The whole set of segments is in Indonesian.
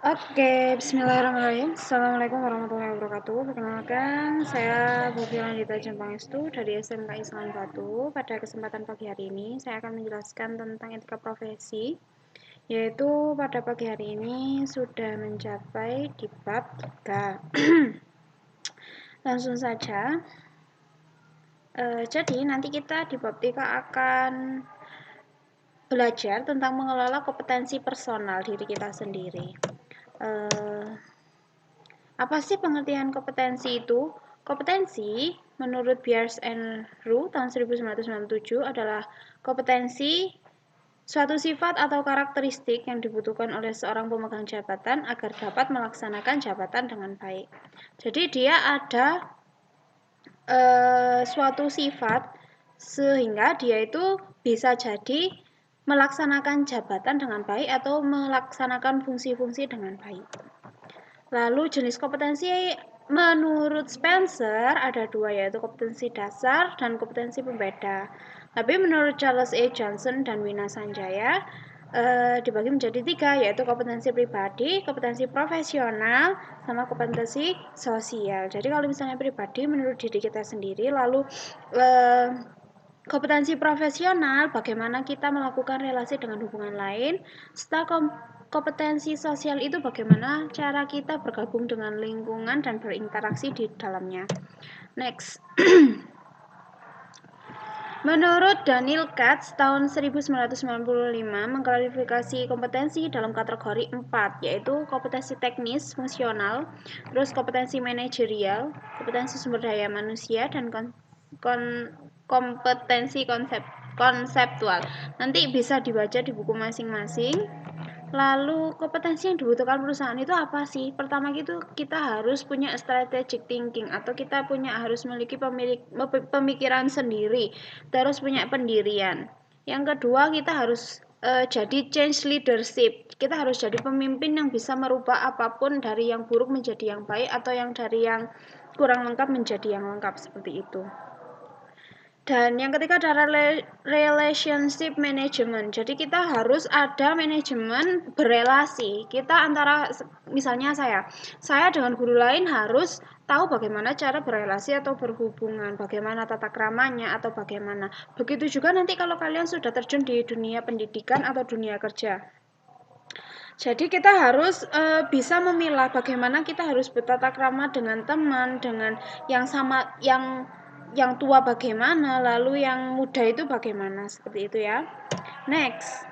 Oke, bismillahirrahmanirrahim. Assalamualaikum warahmatullahi wabarakatuh. Perkenalkan, saya Bu Filandita Jempangestu dari SMK Islam Batu. Pada kesempatan pagi hari ini, saya akan menjelaskan tentang etika profesi, yaitu pada pagi hari ini sudah mencapai di bab 3. Langsung saja. Jadi, nanti kita di bab 3 akan belajar tentang mengelola kompetensi personal diri kita sendiri. Apa sih pengertian kompetensi itu? Kompetensi menurut Beers and Roux tahun 1997 adalah kompetensi suatu sifat atau karakteristik yang dibutuhkan oleh seorang pemegang jabatan agar dapat melaksanakan jabatan dengan baik. Jadi dia ada suatu sifat sehingga dia itu bisa jadi melaksanakan jabatan dengan baik atau melaksanakan fungsi-fungsi dengan baik. Lalu jenis kompetensi menurut Spencer ada dua, yaitu kompetensi dasar dan kompetensi pembeda. Tapi menurut Charles A. Johnson dan Wina Sanjaya dibagi menjadi 3, yaitu kompetensi pribadi, kompetensi profesional, sama kompetensi sosial. Jadi kalau misalnya pribadi menurut diri kita sendiri, lalu kompetensi profesional bagaimana kita melakukan relasi dengan hubungan lain, serta kompetensi sosial itu bagaimana cara kita bergabung dengan lingkungan dan berinteraksi di dalamnya. Next. Menurut Daniel Katz tahun 1995 mengklarifikasi kompetensi dalam kategori 4, yaitu kompetensi teknis, fungsional, terus kompetensi manajerial, kompetensi sumber daya manusia, dan kompetensi konseptual. Nanti bisa dibaca di buku masing-masing. Lalu kompetensi yang dibutuhkan perusahaan itu apa sih? Pertama itu kita harus punya strategic thinking atau kita harus memiliki pemikiran sendiri, terus punya pendirian. Yang kedua kita harus jadi change leadership. Kita harus jadi pemimpin yang bisa merubah apapun dari yang buruk menjadi yang baik atau yang dari yang kurang lengkap menjadi yang lengkap, seperti itu. Dan yang ketiga adalah relationship management. Jadi kita harus ada manajemen berelasi. Kita antara, misalnya saya dengan guru lain harus tahu bagaimana cara berelasi atau berhubungan, bagaimana tata kramanya atau bagaimana. Begitu juga nanti kalau kalian sudah terjun di dunia pendidikan atau dunia kerja. Jadi kita harus bisa memilah bagaimana kita harus bertata krama dengan teman, dengan yang sama, yang tua bagaimana, lalu yang muda itu bagaimana, seperti itu ya. Next.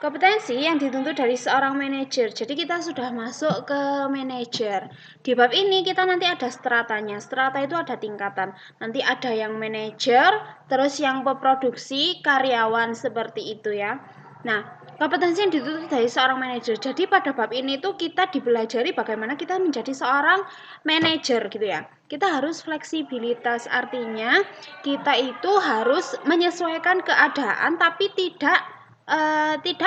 Kompetensi yang dituntut dari seorang manajer. Jadi kita sudah masuk ke manajer. Di bab ini kita nanti ada stratanya. Strata itu ada tingkatan. Nanti ada yang manajer, terus yang peproduksi, karyawan, seperti itu ya. Nah, kompetensi yang dituntut dari seorang manajer. Jadi pada bab ini tuh kita dipelajari bagaimana kita menjadi seorang manajer gitu ya. Kita harus fleksibilitas, artinya kita itu harus menyesuaikan keadaan tapi tidak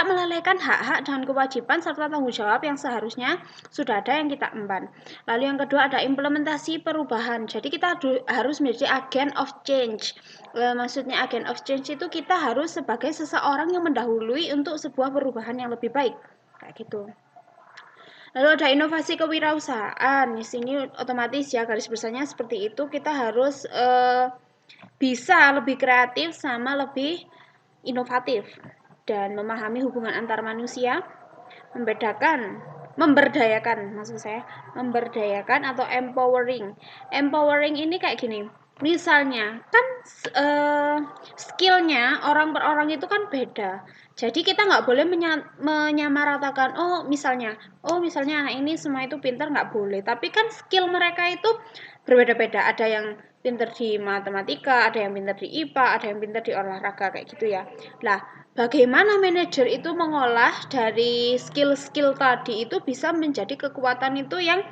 melalaikan hak-hak dan kewajiban serta tanggung jawab yang seharusnya sudah ada yang kita emban. Lalu yang kedua ada implementasi perubahan. Jadi kita harus menjadi agent of change. Maksudnya agent of change itu kita harus sebagai seseorang yang mendahului untuk sebuah perubahan yang lebih baik. Kayak gitu. Lalu ada inovasi kewirausahaan. Di sini otomatis ya garis besarnya seperti itu. Kita harus bisa lebih kreatif sama lebih inovatif dan memahami hubungan antar manusia, memberdayakan atau empowering. Empowering ini kayak gini. Misalnya kan skillnya orang per orang itu kan beda. Jadi kita nggak boleh menyamaratakan. Misalnya anak ini semua itu pintar, nggak boleh. Tapi kan skill mereka itu berbeda-beda. Ada yang pintar di matematika, ada yang pintar di IPA, ada yang pintar di olahraga kayak gitu ya. Nah, bagaimana manajer itu mengolah dari skill-skill tadi itu bisa menjadi kekuatan itu yang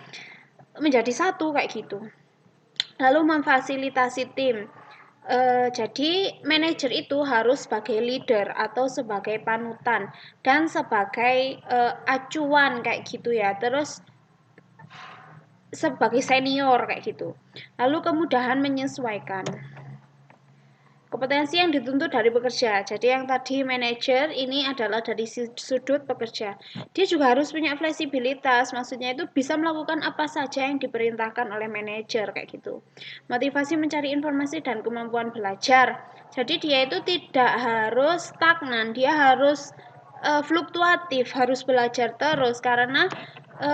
menjadi satu kayak gitu. Lalu memfasilitasi tim. Jadi manajer itu harus sebagai leader atau sebagai panutan dan sebagai acuan kayak gitu ya. Terus sebagai senior kayak gitu. Lalu kemudahan menyesuaikan. Kompetensi yang dituntut dari pekerja. Jadi yang tadi manajer ini adalah dari sudut pekerja. Dia juga harus punya fleksibilitas, maksudnya itu bisa melakukan apa saja yang diperintahkan oleh manajer kayak gitu. Motivasi mencari informasi dan kemampuan belajar. Jadi dia itu tidak harus stagnan, dia harus fluktuatif, harus belajar terus karena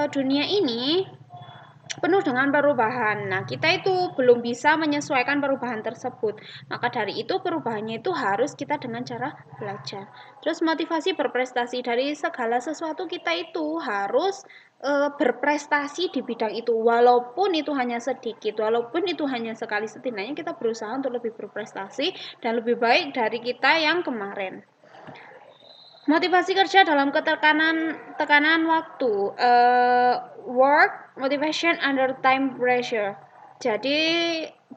dunia ini penuh dengan perubahan. Nah, kita itu belum bisa menyesuaikan perubahan tersebut. Maka dari itu perubahannya itu harus kita dengan cara belajar. Terus motivasi berprestasi, dari segala sesuatu kita itu harus berprestasi di bidang itu, walaupun itu hanya sedikit, walaupun itu hanya sekali, setidaknya kita berusaha untuk lebih berprestasi dan lebih baik dari kita yang kemarin. Motivasi kerja dalam tekanan waktu, work motivation under time pressure. Jadi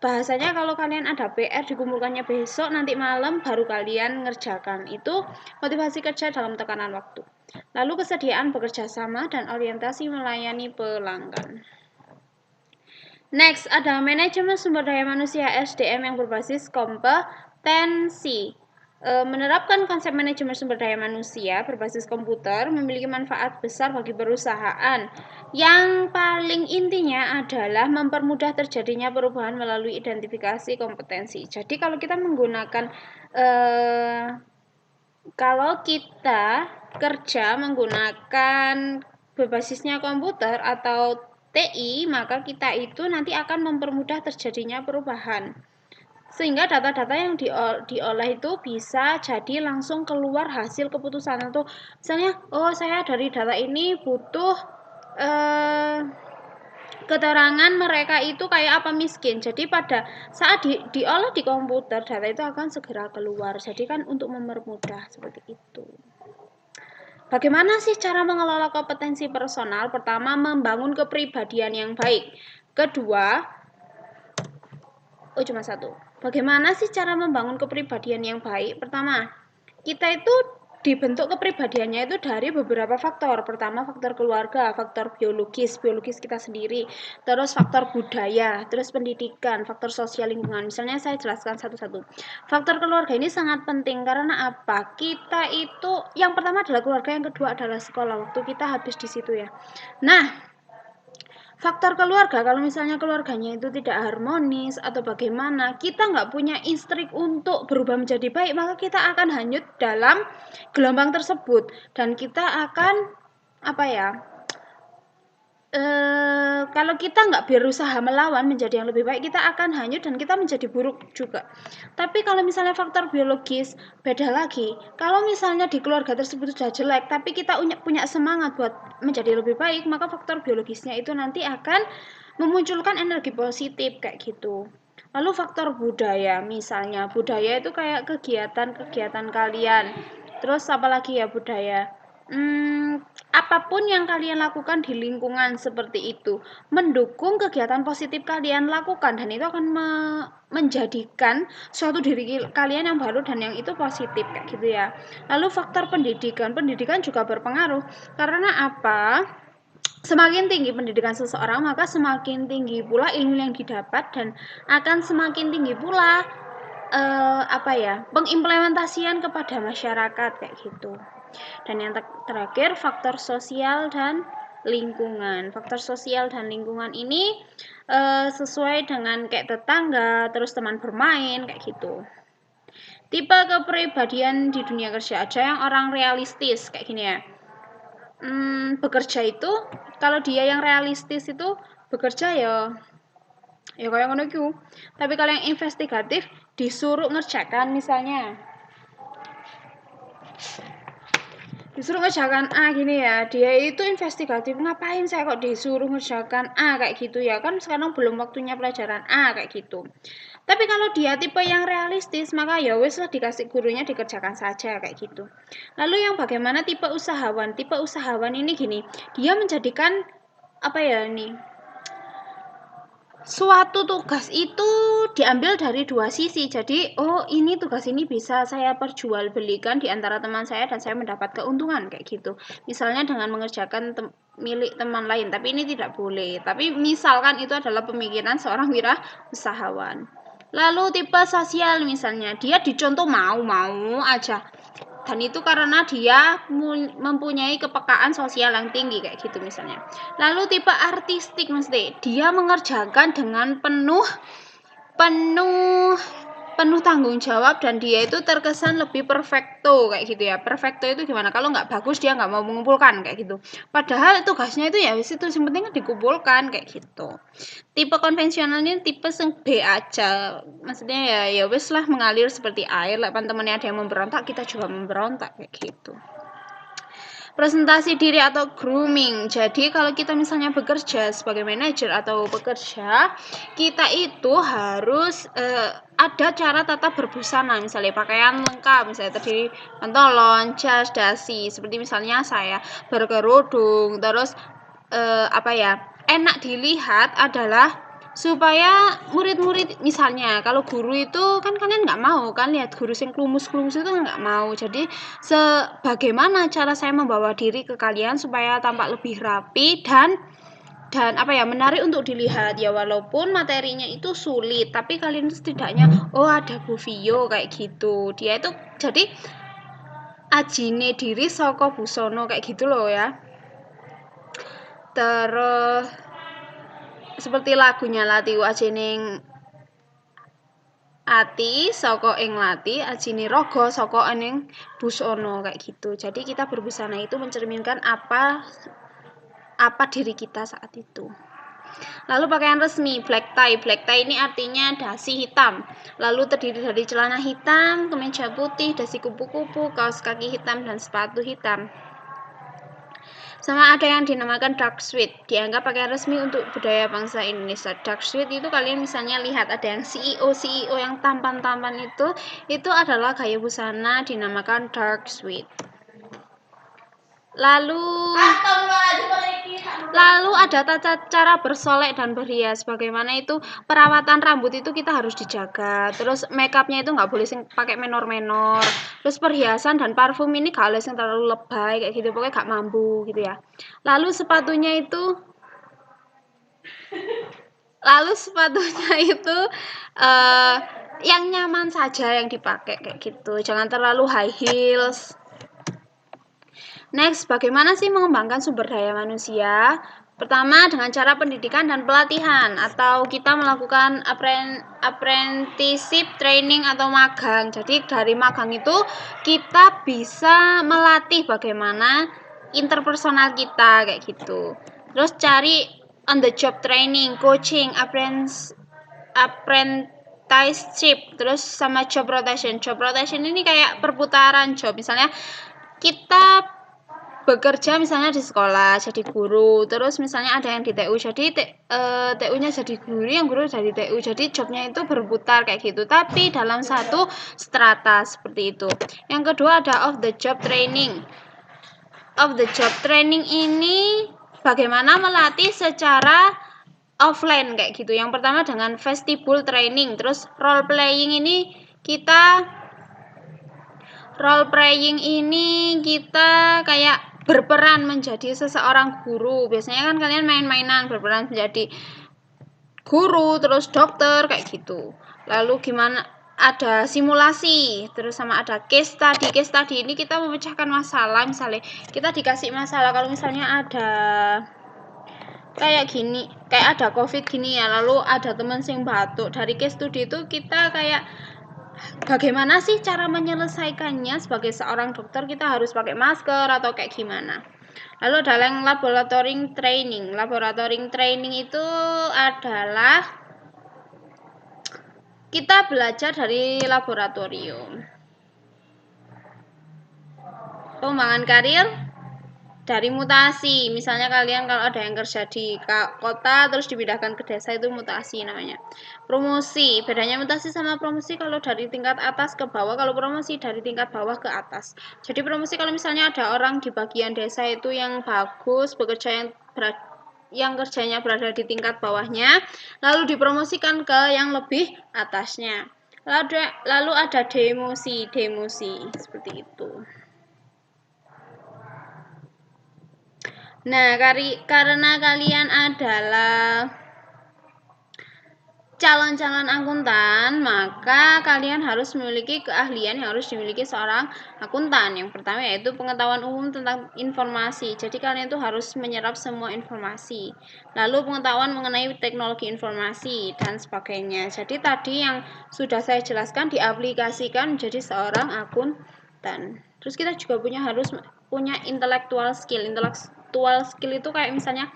bahasanya kalau kalian ada PR dikumpulkannya besok, nanti malam baru kalian ngerjakan. Itu motivasi kerja dalam tekanan waktu. Lalu kesediaan bekerja sama dan orientasi melayani pelanggan. Next, ada manajemen sumber daya manusia SDM yang berbasis kompetensi. Menerapkan konsep manajemen sumber daya manusia berbasis komputer memiliki manfaat besar bagi perusahaan. Yang paling intinya adalah mempermudah terjadinya perubahan melalui identifikasi kompetensi. Jadi kalau kita menggunakan kalau kita kerja menggunakan berbasisnya komputer atau TI, maka kita itu nanti akan mempermudah terjadinya perubahan. Sehingga data-data yang diolah itu bisa jadi langsung keluar hasil keputusan. Atau misalnya, oh saya dari data ini butuh keterangan mereka itu kayak apa miskin. Jadi pada saat diolah di komputer, data itu akan segera keluar. Jadi kan untuk mempermudah seperti itu. Bagaimana sih cara mengelola kompetensi personal? Pertama, membangun kepribadian yang baik. Kedua, cuma satu. Bagaimana sih cara membangun kepribadian yang baik? Pertama, kita itu dibentuk kepribadiannya itu dari beberapa faktor. Pertama, faktor keluarga, faktor biologis kita sendiri, terus faktor budaya, terus pendidikan, faktor sosial lingkungan. Misalnya saya jelaskan satu-satu. Faktor keluarga ini sangat penting karena apa? Kita itu yang pertama adalah keluarga, yang kedua adalah sekolah. Waktu kita habis di situ ya. Nah, faktor keluarga, kalau misalnya keluarganya itu tidak harmonis atau bagaimana, kita nggak punya insting untuk berubah menjadi baik, maka kita akan hanyut dalam gelombang tersebut dan kita akan kalau kita nggak berusaha melawan menjadi yang lebih baik, kita akan hanyut dan kita menjadi buruk juga. Tapi kalau misalnya faktor biologis, beda lagi. Kalau misalnya di keluarga tersebut sudah jelek, tapi kita punya semangat buat menjadi lebih baik, maka faktor biologisnya itu nanti akan memunculkan energi positif kayak gitu. Lalu faktor budaya, misalnya budaya itu kayak kegiatan-kegiatan kalian. Terus apalagi ya budaya? Apapun yang kalian lakukan di lingkungan seperti itu, mendukung kegiatan positif kalian lakukan, dan itu akan menjadikan suatu diri kalian yang baru dan yang itu positif kayak gitu ya. Lalu faktor pendidikan juga berpengaruh karena apa? Semakin tinggi pendidikan seseorang, maka semakin tinggi pula ilmu yang didapat dan akan semakin tinggi pula pengimplementasian kepada masyarakat kayak gitu. Dan yang terakhir, faktor sosial dan lingkungan. Faktor sosial dan lingkungan ini sesuai dengan kayak tetangga, terus teman bermain kayak gitu. Tipe kepribadian di dunia kerja, ada yang orang realistis kayak gini ya. Bekerja itu kalau dia yang realistis itu bekerja ya kayak ngono iku. Tapi kalau yang investigatif disuruh ngerjakan, misalnya disuruh ngerjakan A gini ya, dia itu investigatif, ngapain saya kok disuruh ngerjakan A kayak gitu ya, kan sekarang belum waktunya pelajaran A kayak gitu. Tapi kalau dia tipe yang realistis, maka ya wes lah, dikasih gurunya dikerjakan saja kayak gitu. Lalu yang bagaimana tipe usahawan? Tipe usahawan ini gini, dia menjadikan suatu tugas itu diambil dari dua sisi. Jadi, ini tugas ini bisa saya perjualbelikan di antara teman saya dan saya mendapat keuntungan kayak gitu. Misalnya dengan mengerjakan milik teman lain, tapi ini tidak boleh. Tapi misalkan itu adalah pemikiran seorang wirausahawan. Lalu tipe sosial misalnya, dia dicontoh mau aja. Dan itu karena dia mempunyai kepekaan sosial yang tinggi kayak gitu misalnya. Lalu tipe artistik mesti dia mengerjakan dengan penuh tanggung jawab dan dia itu terkesan lebih perfecto kayak gitu ya. Perfecto itu gimana? Kalau nggak bagus dia nggak mau mengumpulkan kayak gitu. Padahal tugasnya itu ya wis itu yang penting kan dikumpulkan kayak gitu. Tipe konvensional ini tipe yang B aja. Maksudnya ya wis lah mengalir seperti air. Lah teman-temannya ada yang memberontak, kita juga memberontak kayak gitu. Presentasi diri atau grooming. Jadi kalau kita misalnya bekerja sebagai manajer atau bekerja, kita itu harus ada cara tata berbusana, misalnya pakaian lengkap, misalnya terdiri pantolon, jas, dasi. Seperti misalnya saya berkerudung, terus enak dilihat adalah supaya murid-murid misalnya kalau guru itu kan kalian nggak mau kan lihat guru yang klumus-klumus itu nggak mau. Jadi sebagaimana cara saya membawa diri ke kalian supaya tampak lebih rapi dan menarik untuk dilihat ya, walaupun materinya itu sulit tapi kalian setidaknya ada Bu Vio kayak gitu, dia itu jadi ajine diri saka busono kayak gitu loh ya. Terus seperti lagunya Lati ajining ati saka ing lati ajine raga saka ening busana kayak gitu. Jadi kita berbusana itu mencerminkan apa diri kita saat itu. Lalu pakaian resmi black tie. Black tie ini artinya dasi hitam. Lalu terdiri dari celana hitam, kemeja putih, dasi kupu-kupu, kaos kaki hitam dan sepatu hitam. Sama ada yang dinamakan dark suit, dianggap pakaian resmi untuk budaya bangsa Indonesia. Dark suit itu kalian misalnya lihat ada yang CEO yang tampan-tampan itu adalah gaya busana dinamakan dark suit. Lalu ada tata cara bersolek dan berhias. Bagaimana itu perawatan rambut itu kita harus dijaga. Terus makeupnya itu nggak boleh pakai menor-menor. Terus perhiasan dan parfum ini gak boleh yang terlalu lebay kayak gitu. Pokoknya gak mampu gitu ya. Lalu sepatunya itu yang nyaman saja yang dipakai kayak gitu. Jangan terlalu high heels. Next, bagaimana sih mengembangkan sumber daya manusia? Pertama, dengan cara pendidikan dan pelatihan, atau kita melakukan apprenticeship training atau magang. Jadi dari magang itu kita bisa melatih bagaimana interpersonal kita kayak gitu. Terus cari on the job training, coaching, apprenticeship, terus sama job rotation. Job rotation ini kayak perputaran job. Misalnya kita bekerja misalnya di sekolah jadi guru, terus misalnya ada yang di TU jadi TU-nya jadi guru, yang guru jadi TU, jadi jobnya itu berputar kayak gitu tapi dalam satu strata seperti itu. Yang kedua ada off the job training. Off the job training ini bagaimana melatih secara offline kayak gitu. Yang pertama dengan vestibule training, terus role playing ini kita kayak berperan menjadi seseorang guru. Biasanya kan kalian main-mainan berperan menjadi guru, terus dokter kayak gitu. Lalu gimana ada simulasi, terus sama ada case study. Case study ini kita memecahkan masalah. Misalnya kita dikasih masalah kalau misalnya ada kayak gini, kayak ada covid gini ya, lalu ada teman sing batuk. Dari case study itu kita kayak bagaimana sih cara menyelesaikannya. Sebagai seorang dokter kita harus pakai masker atau kayak gimana. Lalu ada yang laboratorium training. Laboratorium training itu adalah kita belajar dari laboratorium. Pengembangan karir dari mutasi. Misalnya kalian kalau ada yang kerja di kota terus dipindahkan ke desa, itu mutasi namanya. Promosi, bedanya mutasi sama promosi kalau dari tingkat atas ke bawah, kalau promosi dari tingkat bawah ke atas. Jadi promosi kalau misalnya ada orang di bagian desa itu yang bagus bekerja, yang kerjanya berada di tingkat bawahnya, lalu dipromosikan ke yang lebih atasnya. Lalu ada demosi seperti itu. Nah, karena kalian adalah calon-calon akuntan, maka kalian harus memiliki keahlian yang harus dimiliki seorang akuntan. Yang pertama yaitu pengetahuan umum tentang informasi. Jadi kalian itu harus menyerap semua informasi. Lalu pengetahuan mengenai teknologi informasi dan sebagainya. Jadi tadi yang sudah saya jelaskan diaplikasikan menjadi seorang akuntan. Terus kita juga harus punya intellectual skill. Intellectual skill itu kayak misalnya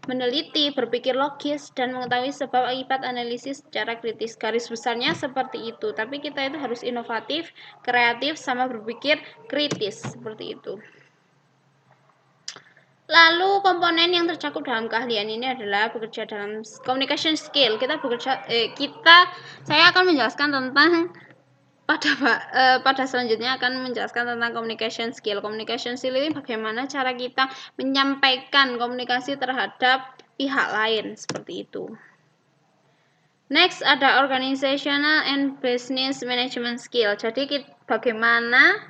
meneliti, berpikir logis, dan mengetahui sebab akibat analisis secara kritis. Garis besarnya seperti itu. Tapi kita itu harus inovatif, kreatif, sama berpikir kritis. Seperti itu. Lalu komponen yang tercakup dalam keahlian ini adalah bekerja dalam communication skill. Saya akan menjelaskan tentang pada selanjutnya akan menjelaskan tentang communication skill. Communication skill ini bagaimana cara kita menyampaikan komunikasi terhadap pihak lain, seperti itu. Next ada organizational and business management skill. Jadi bagaimana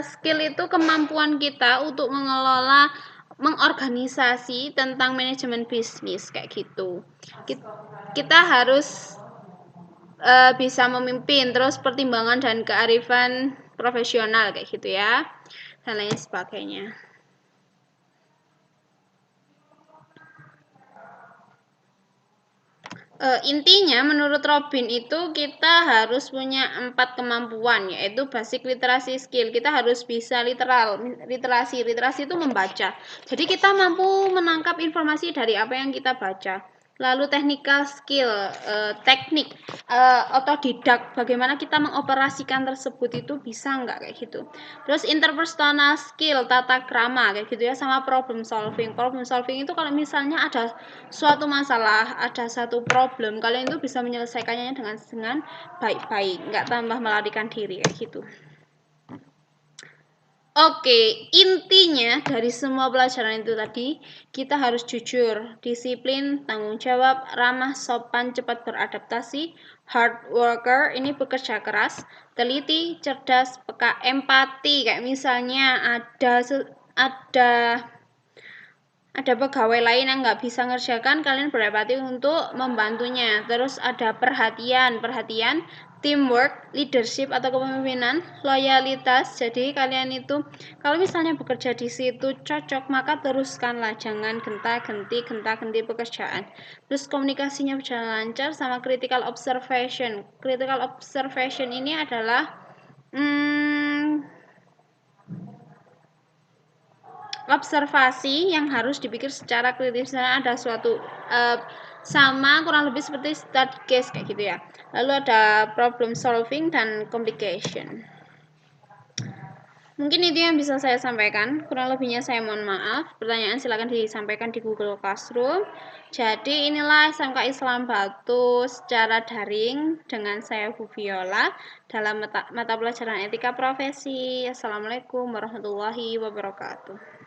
skill itu kemampuan kita untuk mengelola, mengorganisasi tentang manajemen bisnis kayak gitu. Kita harus bisa memimpin, terus pertimbangan dan kearifan profesional kayak gitu ya, dan lain sebagainya. Intinya menurut Robin itu kita harus punya 4 kemampuan, yaitu basic literasi skill. Kita harus bisa literasi itu membaca. Jadi kita mampu menangkap informasi dari apa yang kita baca. Lalu technical skill, teknik, otodidak, bagaimana kita mengoperasikan tersebut itu bisa nggak kayak gitu. Terus interpersonal skill, tata krama kayak gitu ya, sama problem solving. Problem solving itu kalau misalnya ada suatu masalah, ada satu problem, kalian itu bisa menyelesaikannya dengan baik-baik, nggak tambah melarikan diri kayak gitu. Oke, intinya dari semua pelajaran itu tadi, kita harus jujur, disiplin, tanggung jawab, ramah, sopan, cepat beradaptasi, hard worker, ini bekerja keras, teliti, cerdas, peka, empati. Kayak misalnya ada pegawai lain yang nggak bisa ngerjakan, kalian berempati untuk membantunya. Terus ada perhatian, teamwork, leadership atau kepemimpinan, loyalitas. Jadi kalian itu kalau misalnya bekerja di situ cocok, maka teruskanlah, jangan genta-genti pekerjaan. Terus komunikasinya berjalan lancar, sama critical observation. Critical observation ini adalah observasi yang harus dipikir secara kritis. Misalnya ada suatu sama kurang lebih seperti study case kayak gitu ya. Lalu ada problem solving dan complication. Mungkin itu yang bisa saya sampaikan. Kurang lebihnya saya mohon maaf. Pertanyaan silakan disampaikan di Google Classroom. Jadi inilah SMK Islam Batu secara daring dengan saya Bu Viola dalam mata pelajaran etika profesi. Assalamualaikum warahmatullahi wabarakatuh.